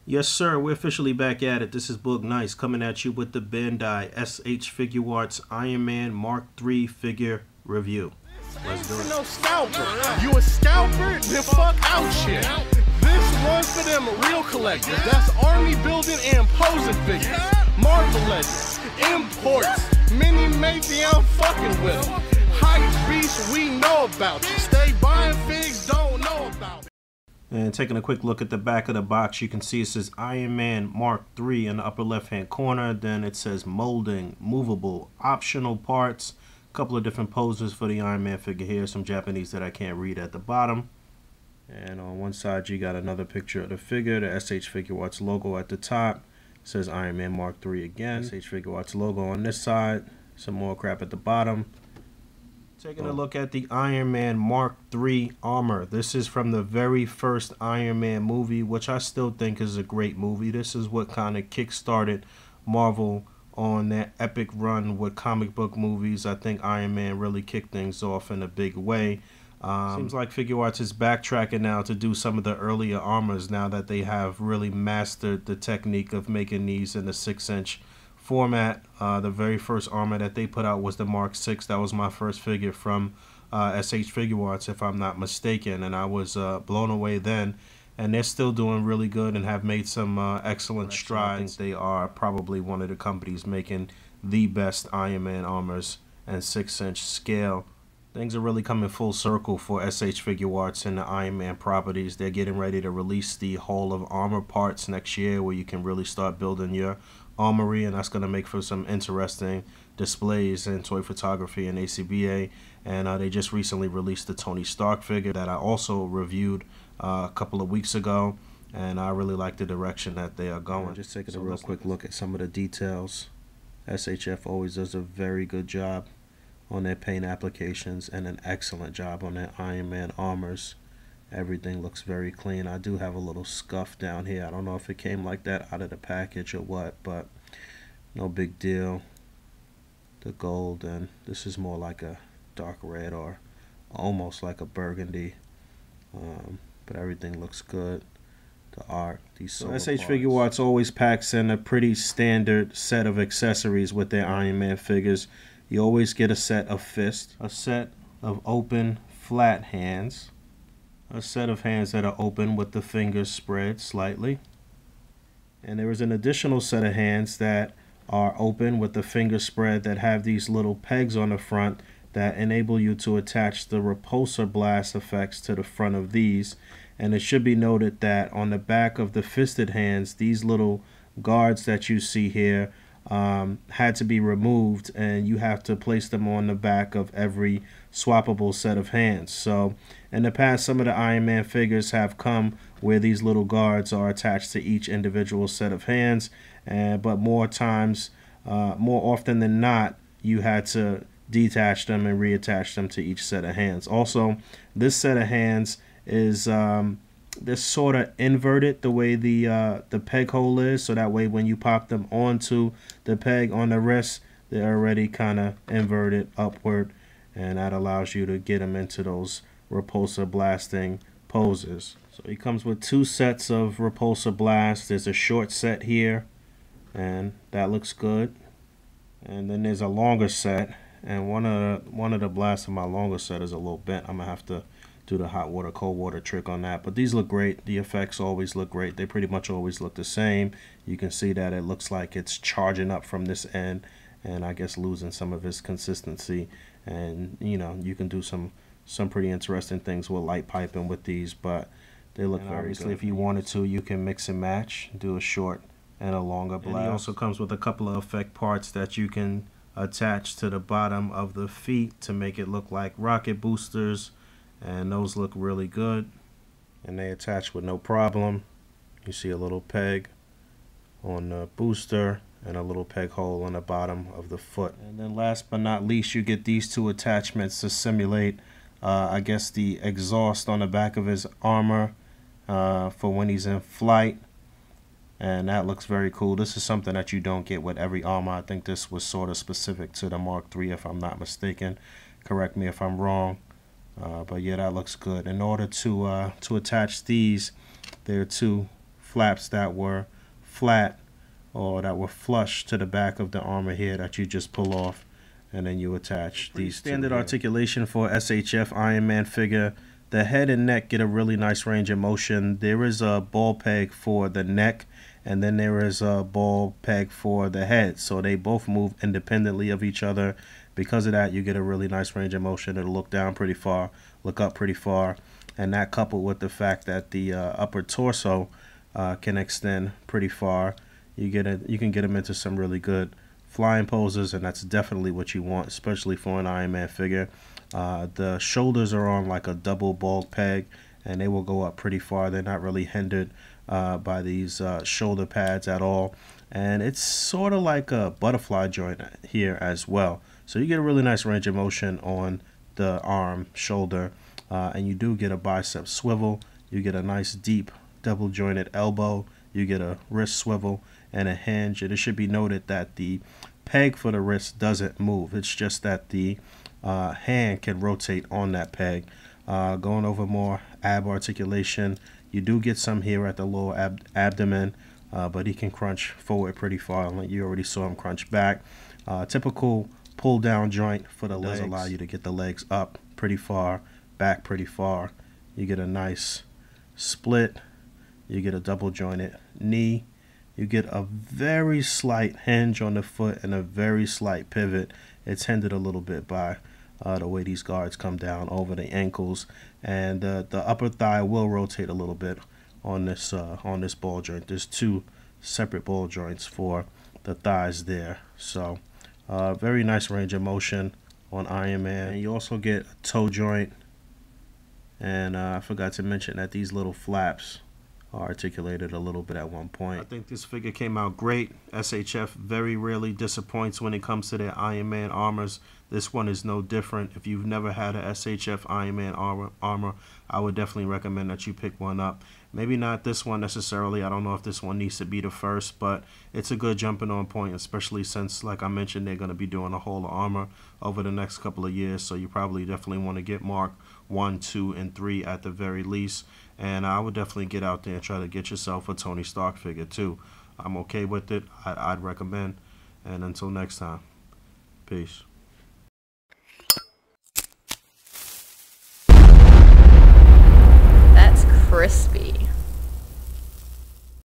Yes, sir. We're officially back at it. This is Book Nice coming at you with the Bandai SH Figuarts Iron Man Mark III figure review. Let's do it. No scalper. You a scalper? Then fuck out shit. This one's for them real collectors. That's army building and posing figures. Marvel Legends, imports, mini matey, I'm fucking with them. Hype beast, we know about you. Stay buying figs, don't know about it. And taking a quick look at the back of the box, you can see it says Iron Man Mark III in the upper left-hand corner. Then it says molding, movable, optional parts. A couple of different poses for the Iron Man figure here. Some Japanese that I can't read at the bottom. And on one side, you got another picture of the figure. The SH Figuarts logo at the top. It says Iron Man Mark III again. SH Figuarts logo on this side. Some more crap at the bottom. Taking a look at the Iron Man Mark III armor. This is from the very first Iron Man movie, which I still think is a great movie. This is what kind of kick-started Marvel on that epic run with comic book movies. I think Iron Man really kicked things off in a big way. Seems like Figuarts is backtracking now to do some of the earlier armors now that they have really mastered the technique of making these in the 6-inch format. The very first armor that they put out was the Mark VI. That was my first figure from SH Figuarts, if I'm not mistaken, and I was blown away then. And they're still doing really good and have made some excellent strides. I think they are probably one of the companies making the best Iron Man armors and 6-inch scale. Things are really coming full circle for SH Figuarts and the Iron Man properties. They're getting ready to release the Hall of Armor parts next year, where you can really start building your armory, and that's going to make for some interesting displays in toy photography and A.C.B.A. And they just recently released the Tony Stark figure that I also reviewed a couple of weeks ago, and I really like the direction that they are going. Just taking a real quick look at some of the details. SHF always does a very good job on their paint applications and an excellent job on their Iron Man armors. Everything looks very clean. I do have a little scuff down here. I don't know if it came like that out of the package or what, but no big deal. The gold, and this is more like a dark red or almost like a burgundy, but everything looks good. The art, these SH Figuarts always packs in a pretty standard set of accessories with their Iron Man figures. You always get a set of fists, a set of open flat hands, a set of hands that are open with the fingers spread slightly, and there is an additional set of hands that are open with the fingers spread that have these little pegs on the front that enable you to attach the Repulsor Blast effects to the front of these. And it should be noted that on the back of the fisted hands, these little guards that you see here had to be removed, and you have to place them on the back of every swappable set of hands. So in the past, some of the Iron Man figures have come where these little guards are attached to each individual set of hands, but more often than not, you had to detach them and reattach them to each set of hands. Also, this set of hands is they're sort of inverted the way the peg hole is, so that way when you pop them onto the peg on the wrist, they're already kind of inverted upward, and that allows you to get them into those repulsor blasting poses. So he comes with two sets of repulsor blasts. There's a short set here, and that looks good, and then there's a longer set, and one of the blasts in my longer set is a little bent. I'm gonna have to do the hot water cold water trick on that, but these look great. The effects always look great. They pretty much always look the same. You can see that it looks like it's charging up from this end, and I guess losing some of its consistency. And you know, you can do some pretty interesting things with light piping with these, but they look very obviously good. If you wanted to, you can mix and match, do a short and a longer blast. And he also comes with a couple of effect parts that you can attach to the bottom of the feet to make it look like rocket boosters, and those look really good, and they attach with no problem. You see a little peg on the booster and a little peg hole on the bottom of the foot. And then last but not least, you get these two attachments to simulate I guess the exhaust on the back of his armor for when he's in flight, and that looks very cool. This is something that you don't get with every armor. I think this was sort of specific to the Mark III, if I'm not mistaken. Correct me if I'm wrong. But yeah, that looks good. In order to attach these, there are two flaps that were flat or that were flush to the back of the armor here that you just pull off, and then you attach these standard articulation for SHF Iron Man figure. The head and neck get a really nice range of motion. There is a ball peg for the neck, and then there is a ball peg for the head, so they both move independently of each other. Because of that, you get a really nice range of motion. It'll look down pretty far, look up pretty far, and that coupled with the fact that the upper torso can extend pretty far, you can get them into some really good flying poses, and that's definitely what you want, especially for an Iron Man figure. The shoulders are on like a double ball peg, and they will go up pretty far. They're not really hindered by these shoulder pads at all, and it's sort of like a butterfly joint here as well. So you get a really nice range of motion on the arm, shoulder, and you do get a bicep swivel. You get a nice deep double jointed elbow. You get a wrist swivel and a hinge. And it should be noted that the peg for the wrist doesn't move. It's just that the hand can rotate on that peg. Going over more ab articulation, you do get some here at the lower abdomen, but he can crunch forward pretty far. Like you already saw him crunch back. Typical pull down joint for the legs. Does allow you to get the legs up pretty far, back pretty far. You get a nice split. You get a double jointed knee. You get a very slight hinge on the foot and a very slight pivot. It's hindered a little bit by the way these guards come down over the ankles, and the upper thigh will rotate a little bit on this ball joint. There's two separate ball joints for the thighs there. So very nice range of motion on Iron Man. And you also get a toe joint, and I forgot to mention that these little flaps are articulated a little bit at one point. I think this figure came out great. SHF very rarely disappoints when it comes to their Iron Man armors. This one is no different. If you've never had a SHF Iron Man armor, I would definitely recommend that you pick one up. Maybe not this one necessarily. I don't know if this one needs to be the first, but it's a good jumping on point, especially since, like I mentioned, they're going to be doing a whole armor over the next couple of years. So you probably definitely want to get Mark 1, 2, and 3 at the very least. And I would definitely get out there and try to get yourself a Tony Stark figure too. I'm okay with it. I'd recommend. And until next time, peace. That's crispy.